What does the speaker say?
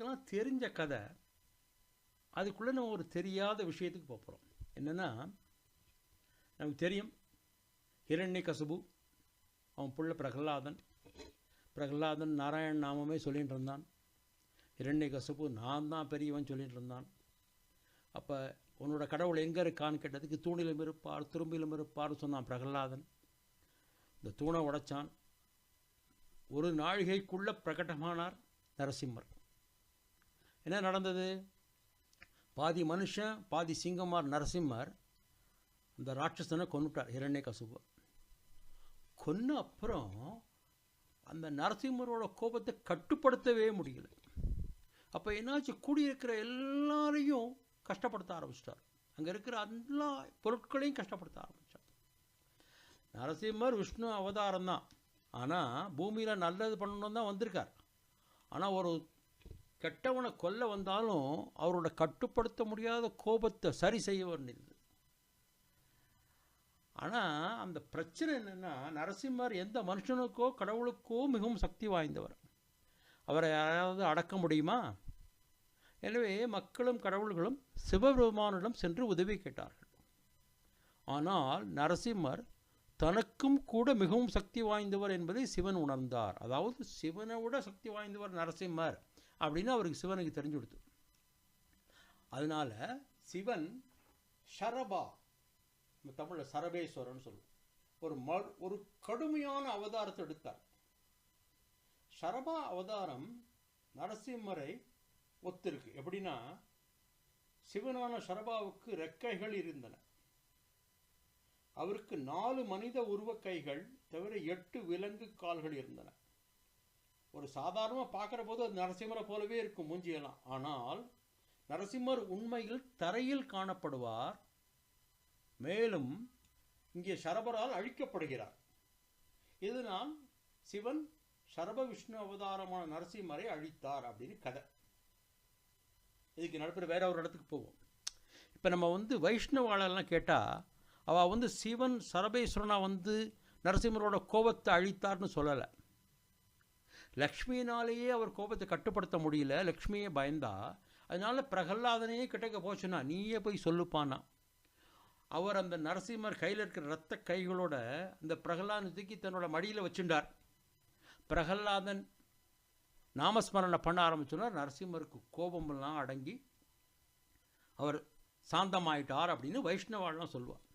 இதெல்லாம் தெரிஞ்ச கதை. அதுக்குள்ளே நம்ம ஒரு தெரியாத விஷயத்துக்கு போகிறோம். என்னென்னா, நமக்கு தெரியும் ஹிரண்யகசிபு அவன் புள்ள பிரகலாதன் நாராயண நாமமே சொல்லிகிட்டு இருந்தான். ஹிரண்யகசிபு நான் தான் பெரியவன் சொல்லிகிட்டு இருந்தான். அப்போ உன்னோட கடவுள் எங்கே இருக்கான்னு கேட்டதுக்கு தூணிலும் இருப்பார் துரும்பிலும் இருப்பார் சொன்னான் பிரகலாதன். இந்த தூணை உடைச்சான். ஒரு நாழிகைக்குள்ளே பிரகடமானார் நரசிம்மர். என்ன நடந்தது? பாதி மனுஷன் பாதி சிங்கமார் நரசிம்மர் அந்த ராட்சசனை கொன்னுட்டார், ஹிரண்யகசிபு. கொன்ன அப்புறம் அந்த நரசிம்மரோட கோபத்தை கட்டுப்படுத்தவே முடியல. அப்போ என்னாச்சு, கூடியிருக்கிற எல்லாரையும் கஷ்டப்படுத்த ஆரம்பிச்சிட்டார். அங்கே இருக்கிற எல்லா பொருட்களையும் கஷ்டப்படுத்த ஆரம்பித்தார். நரசிம்மர் விஷ்ணு அவதாரம் தான், ஆனால் பூமியில் நல்லது பண்ணணும் தான் வந்திருக்கார். ஆனால் ஒரு கெட்டவனை கொல்ல வந்தாலும் அவரோட கட்டுப்படுத்த முடியாத கோபத்தை சரி செய்ய வேண்டியது. ஆனால் அந்த பிரச்சனை என்னென்னா, நரசிம்மர் எந்த மனுஷனுக்கோ கடவுளுக்கோ மிகவும் சக்தி வாய்ந்தவர். அவரை யாராவது அடக்க முடியுமா? எனவே மக்களும் கடவுள்களும் சிவபெருமானிடம் சென்று உதவி கேட்டார்கள். ஆனால் நரசிம்மர் தனக்கும் கூட மிகவும் சக்தி வாய்ந்தவர் என்பதை சிவன் உணர்ந்தார். அதாவது சிவனை விட சக்தி வாய்ந்தவர் நரசிம்மர் அப்படின்னு அவருக்கு சிவனுக்கு தெரிஞ்சு கொடுத்து. அதனால் சிவன் ஷரபா, தமிழில் சரபேஸ்வரன் சொல்லுவோம், ஒரு கடுமையான அவதாரத்தை எடுத்தார். ஷரபா அவதாரம் நரசிம்மரை ஒத்திருக்கு. எப்படின்னா, சிவனான ஷரபாவுக்கு ரெக்கைகள் இருந்தன. அவருக்கு 4 மனித உருவ கைகள் தவிர 8 விலங்கு கால்கள் இருந்தன. ஒரு சாதாரணமாக பார்க்குற போது அது நரசிம்மரை போலவே இருக்கும் மூஞ்சியெல்லாம். ஆனால் நரசிம்மர் உண்மையில் தரையில் காணப்படுவார். மேலும் இங்கே ஷரபரால் அழிக்கப்படுகிறார். இதனால் சிவன் ஷரப விஷ்ணு அவதாரமான நரசிம்மரை அழித்தார் அப்படின்னு கதை. இதுக்கு நடுப்புற வேற ஒரு இடத்துக்கு போவோம். இப்போ நம்ம வைஷ்ணவாளெல்லாம் கேட்டால் அவள் சிவன் சரபேஸ்வரனாக நரசிம்மரோட கோபத்தை அழித்தார்னு சொல்லலை. லக்ஷ்மியினாலேயே அவர் கோபத்தை கட்டுப்படுத்த முடியல, லக்ஷ்மியே பயந்தா. அதனால பிரகலாதனையே கிட்டக்க போச்சுன்னா நீயே போய் சொல்லுப்பானா. அவர் அந்த நரசிம்மர் கையில் இருக்கிற இரத்த கைகளோட அந்த பிரகலாதனை தூக்கி தன்னோட மடியில் வச்சுட்டார். பிரகலாதன் நாமஸ்மரணை பண்ண ஆரம்பிச்சோன்னா நரசிம்மருக்கு கோபமெல்லாம் அடங்கி அவர் சாந்தமாயிட்டார் அப்படின்னு வைஷ்ணவாள்லாம் சொல்லுவார்.